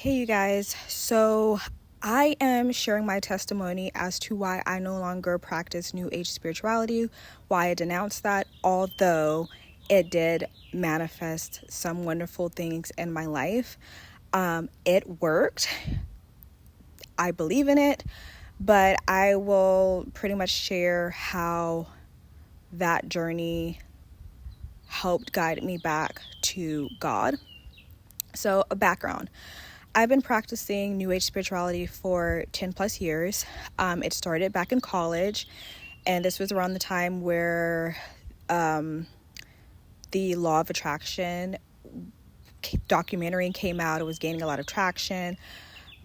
Hey, you guys. So, I am sharing my testimony as to why I no longer practice New Age spirituality, why I denounced that, although it did manifest some wonderful things in my life. It worked. I believe in it, but I will pretty much share how that journey helped guide me back to God. So, a background. I've been practicing New Age spirituality for 10 plus years. It started back in college, and this was around the time where the Law of Attraction documentary came out. It was gaining a lot of traction.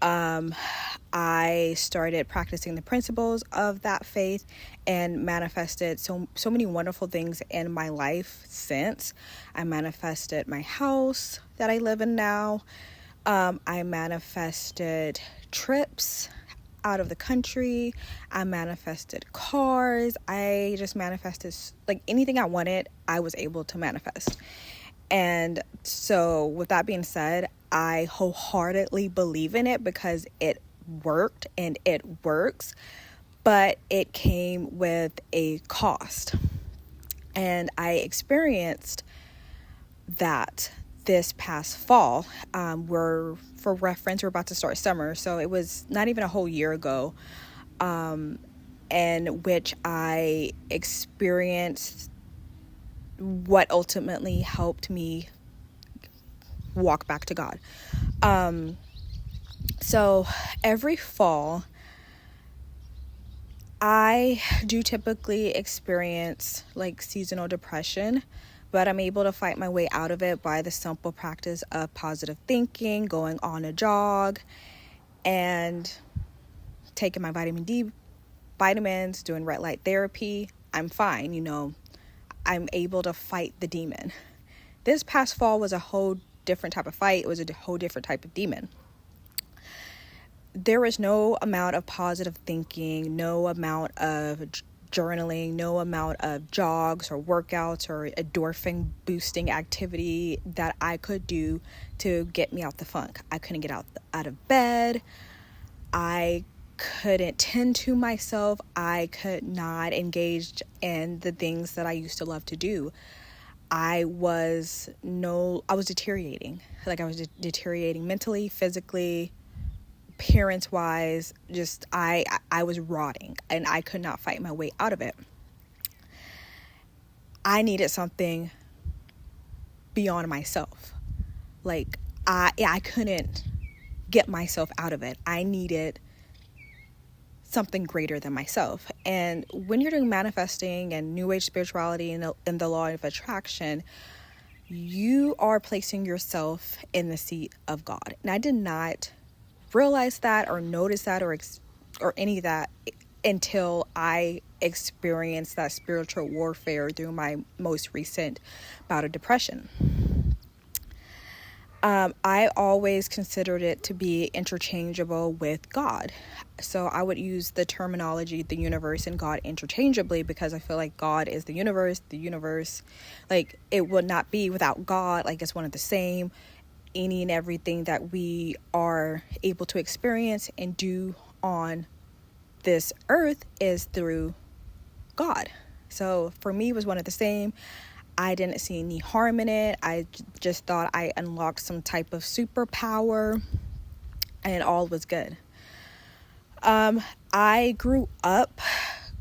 I started practicing the principles of that faith and manifested so many wonderful things in my life since. I manifested my house that I live in now. I manifested trips out of the country. I manifested cars. I just manifested like anything I wanted, I was able to manifest. And so with that being said, I wholeheartedly believe in it because it worked and it works, but it came with a cost. And I experienced that this past fall. For reference, we're about to start summer, so it was not even a whole year ago, in which I experienced what ultimately helped me walk back to God. So every fall, I do typically experience like seasonal depression, but I'm able to fight my way out of it by the simple practice of positive thinking, going on a jog, and taking my vitamin D vitamins, doing red light therapy. I'm fine, I'm able to fight the demon. This past fall was a whole different type of fight. It was a whole different type of demon. There was no amount of positive thinking, no amount of journaling, no amount of jogs or workouts or endorphin boosting activity that I could do to get me out the funk. I couldn't get out of bed. I couldn't tend to myself. I could not engage in the things that I used to love to do. I was deteriorating. Like I was deteriorating mentally, physically, appearance wise. Just I was rotting and I could not fight my way out of it. I needed something beyond myself. Like I couldn't get myself out of it. I needed something greater than myself. And when you're doing manifesting and New Age spirituality and the law of attraction, you are placing yourself in the seat of God. And I did not realize that or notice that or any of that until I experienced that spiritual warfare through my most recent bout of depression. I always considered it to be interchangeable with God. So I would use the terminology, the universe and God interchangeably because I feel like God is the universe, like it would not be without God, like it's one of the same. Any and everything that we are able to experience and do on this earth is through God. So for me, it was one of the same. I didn't see any harm in it. I just thought I unlocked some type of superpower and all was good. I grew up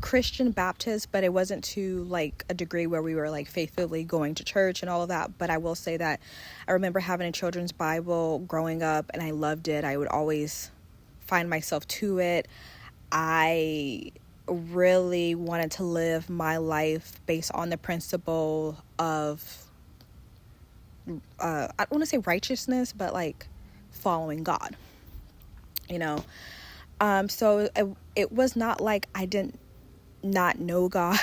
Christian Baptist, but it wasn't to like a degree where we were like faithfully going to church and all of that. But I will say that I remember having a children's Bible growing up and I loved it. I would always find myself to it. I really wanted to live my life based on the principle of, I don't want to say righteousness, but like following God, So it was not like I didn't not know God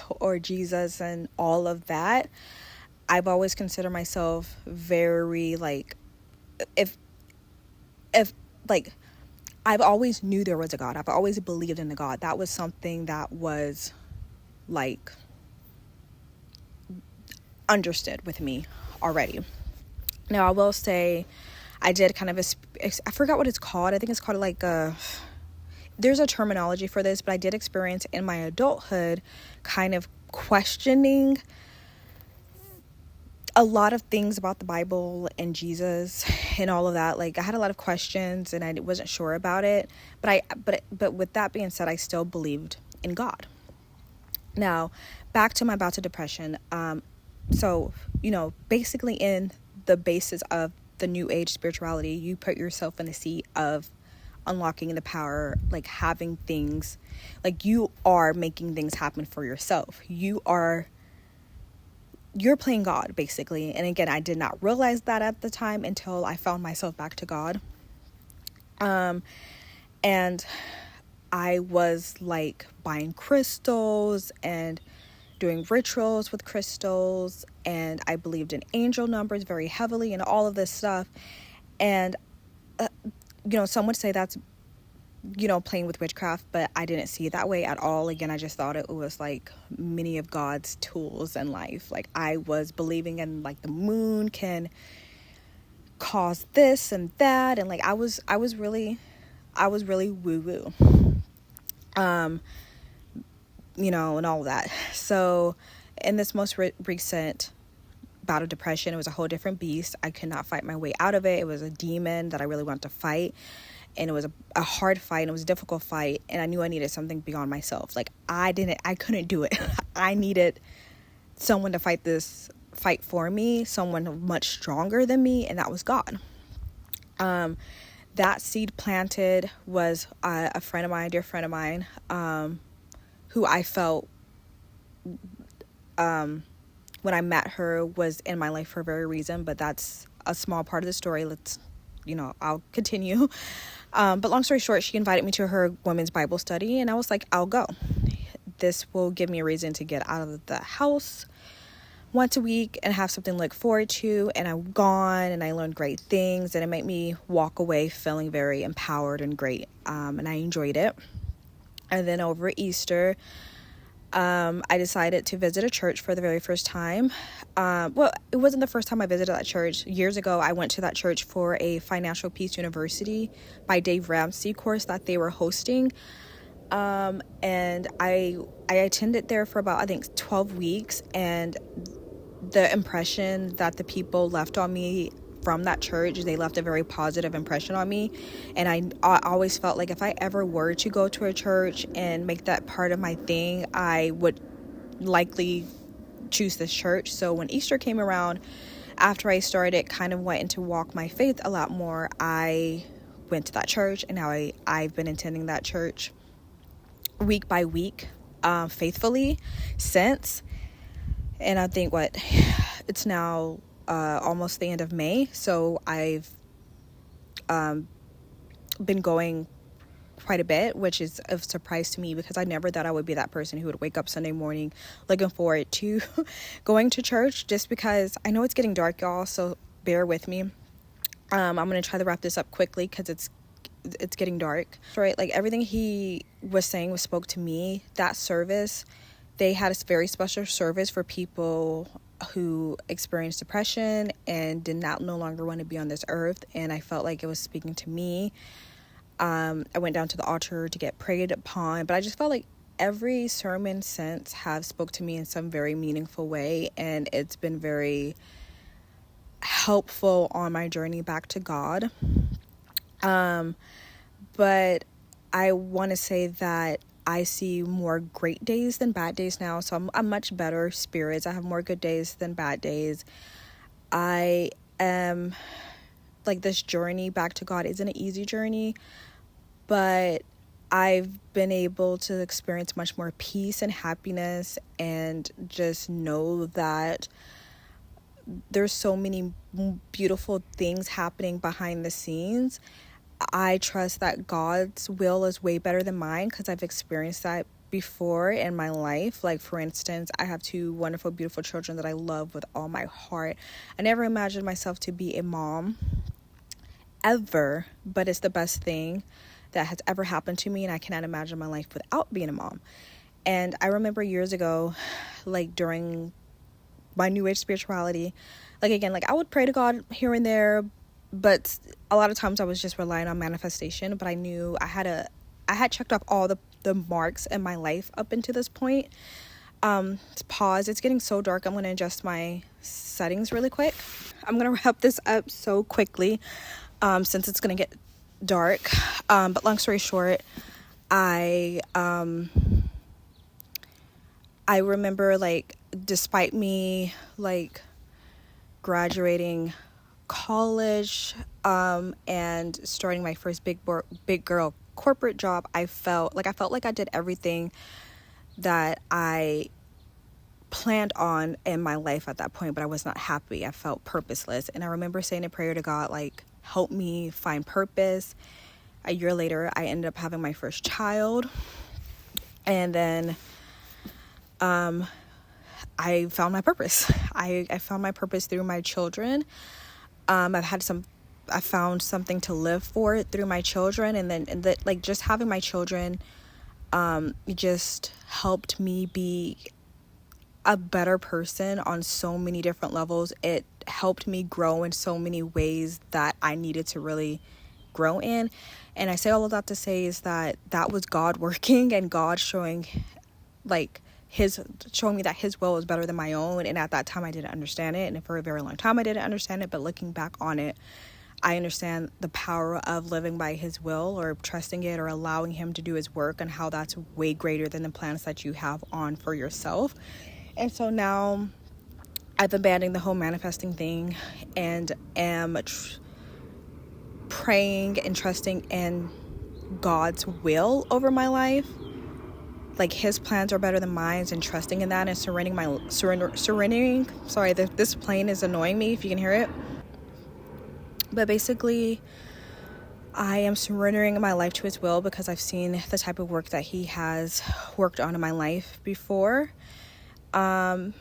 or Jesus and all of that. I've always considered myself very like, if like, I've always knew there was a God. I've always believed in a God. That was something that was like understood with me already. Now I will say I did kind of I forgot what it's called. I think it's called like there's a terminology for this, but I did experience in my adulthood kind of questioning a lot of things about the Bible and Jesus and all of that. Like, I had a lot of questions and I wasn't sure about it, but with that being said, I still believed in God. Now, back to my bouts of depression. So, basically in the basis of the new age spirituality, you put yourself in the seat of unlocking the power, like having things, like you are making things happen for yourself. You're playing God, basically. And again, I did not realize that at the time until I found myself back to God. And I was like buying crystals and doing rituals with crystals, and I believed in angel numbers very heavily and all of this stuff. And some would say that's playing with witchcraft, but I didn't see it that way at all. Again, I just thought it was like many of God's tools in life. Like, I was believing in like the moon can cause this and that, and like I was really woo-woo, and all that. So in this most recent bout of depression, it was a whole different beast. I could not fight my way out of it. It was a demon that I really wanted to fight, and it was a hard fight, and it was a difficult fight, and I knew I needed something beyond myself. Like, I couldn't do it. I needed someone to fight for me, someone much stronger than me, and that was God. That seed planted was a friend of mine, a dear friend of mine, who I felt when I met her was in my life for a very reason, but that's a small part of the story. I'll continue. But long story short, she invited me to her women's Bible study, and I was like, I'll go. This will give me a reason to get out of the house once a week and have something to look forward to. And I'm gone, and I learned great things, and it made me walk away feeling very empowered and great. And I enjoyed it. And then over Easter, I decided to visit a church for the very first time. Well, it wasn't the first time I visited that church. Years ago, I went to that church for a Financial Peace University by Dave Ramsey course that they were hosting. And I attended there for about, I think, 12 weeks. And the impression that the people left on me from that church, they left a very positive impression on me. And I always felt like if I ever were to go to a church and make that part of my thing, I would likely choose this church. So when Easter came around, after I started kind of wanting to walk my faith a lot more, I went to that church, and now I've been attending that church week by week, faithfully since. And I think it's now almost the end of May, so I've been going quite a bit, which is a surprise to me because I never thought I would be that person who would wake up Sunday morning looking forward to going to church, just because I know it's getting dark, y'all, so bear with me. I'm gonna try to wrap this up quickly because it's getting dark. Right, like everything he was saying spoke to me. That service, they had a very special service for people who experienced depression and did not no longer want to be on this earth, and I felt like it was speaking to me. I went down to the altar to get prayed upon, but I just felt like every sermon since have spoke to me in some very meaningful way, and it's been very helpful on my journey back to God. But I want to say that I see more great days than bad days now. So I'm much better spirits. I have more good days than bad days. I am like, this journey back to God isn't an easy journey, but I've been able to experience much more peace and happiness, and just know that there's so many beautiful things happening behind the scenes. I trust that God's will is way better than mine because I've experienced that before in my life. Like, for instance, I have 2 wonderful, beautiful children that I love with all my heart. I never imagined myself to be a mom ever, but it's the best thing that has ever happened to me, and I cannot imagine my life without being a mom. And I remember years ago, like during my new age spirituality, like again, like I would pray to God here and there, but a lot of times I was just relying on manifestation, but I knew I had checked off all the marks in my life up until this point. Pause. It's getting so dark. I'm going to adjust my settings really quick. I'm going to wrap this up so quickly, since it's going to get dark. But long story short, I remember, like, despite me, like, graduating college, and starting my first big girl corporate job, I felt like I did everything that I planned on in my life at that point, but I was not happy. I felt purposeless. And I remember saying a prayer to God, like, help me find purpose. A year later, I ended up having my first child. And then I found my purpose. I found my purpose through my children. I found something to live for through my children. And like, just having my children just helped me be a better person on so many different levels. It helped me grow in so many ways that I needed to really grow in. And I say all of that to say is that was God working, and God showing me that his will is better than my own. And at that time I didn't understand it, and for a very long time I didn't understand it, but looking back on it, I understand the power of living by his will, or trusting it, or allowing him to do his work, and how that's way greater than the plans that you have on for yourself. And so now I've abandoned the whole manifesting thing, and am praying and trusting in God's will over my life. Like, his plans are better than mine, and trusting in that, and surrendering. Sorry, this plane is annoying me, if you can hear it. But basically, I am surrendering my life to his will, because I've seen the type of work that he has worked on in my life before. And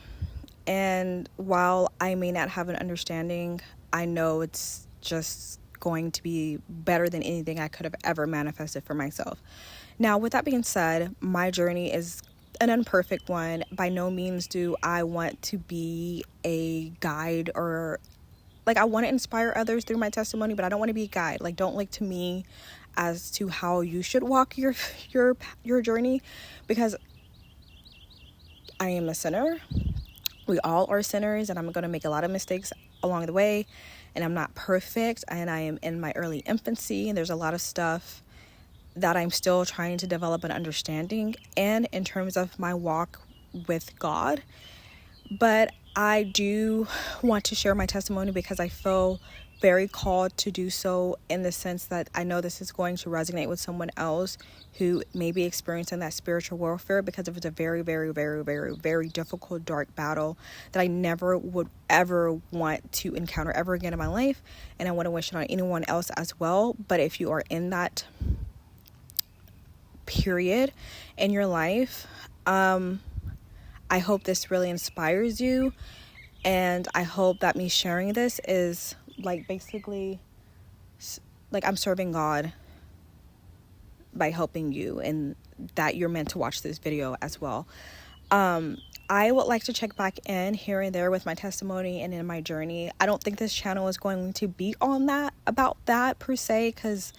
while I may not have an understanding, I know it's just going to be better than anything I could have ever manifested for myself. Now, with that being said, my journey is an imperfect one. By no means do I want to be a guide, or like, I want to inspire others through my testimony, but I don't want to be a guide. Like, don't look to me as to how you should walk your journey, because I am a sinner. We all are sinners, and I'm going to make a lot of mistakes along the way, and I'm not perfect, and I am in my early infancy, and there's a lot of stuff that I'm still trying to develop an understanding and in terms of my walk with God. But I do want to share my testimony, because I feel very called to do so, in the sense that I know this is going to resonate with someone else who may be experiencing that spiritual warfare, because it was a very, very, very, very, very difficult, dark battle that I never would ever want to encounter ever again in my life. And I want to wish it on anyone else as well. But if you are in that period in your life, I hope this really inspires you. And I hope that me sharing this is like, basically, like, I'm serving God by helping you, and that you're meant to watch this video as well. I would like to check back in here and there with my testimony and in my journey. I don't think this channel is going to be about that per se, because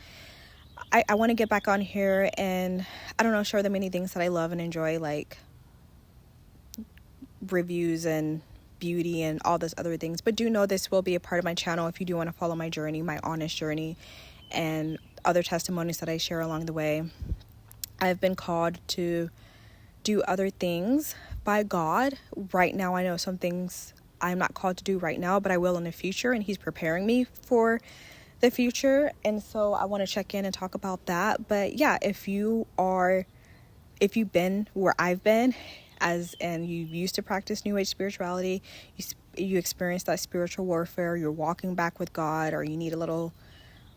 I want to get back on here and, I don't know, share the many things that I love and enjoy, like reviews and beauty and all those other things. But do know this will be a part of my channel if you do want to follow my journey, my honest journey, and other testimonies that I share along the way. I've been called to do other things by God. Right now, I know some things I'm not called to do right now, but I will in the future, and he's preparing me for the future. And so I want to check in and talk about that. But yeah, if you've been where I've been, and you used to practice New Age spirituality, you experience that spiritual warfare, you're walking back with God, or you need a little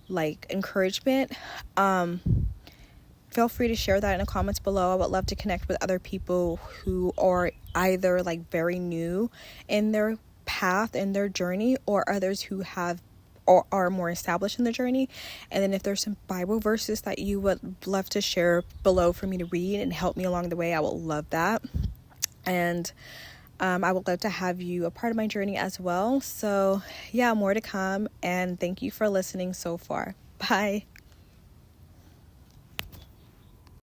like encouragement, feel free to share that in the comments below. I would love to connect with other people who are either like very new in their path and their journey, or others who have or are more established in the journey. And then if there's some Bible verses that you would love to share below for me to read and help me along the way, I will love that. And I would love to have you a part of my journey as well. So yeah, more to come, and thank you for listening so far. Bye.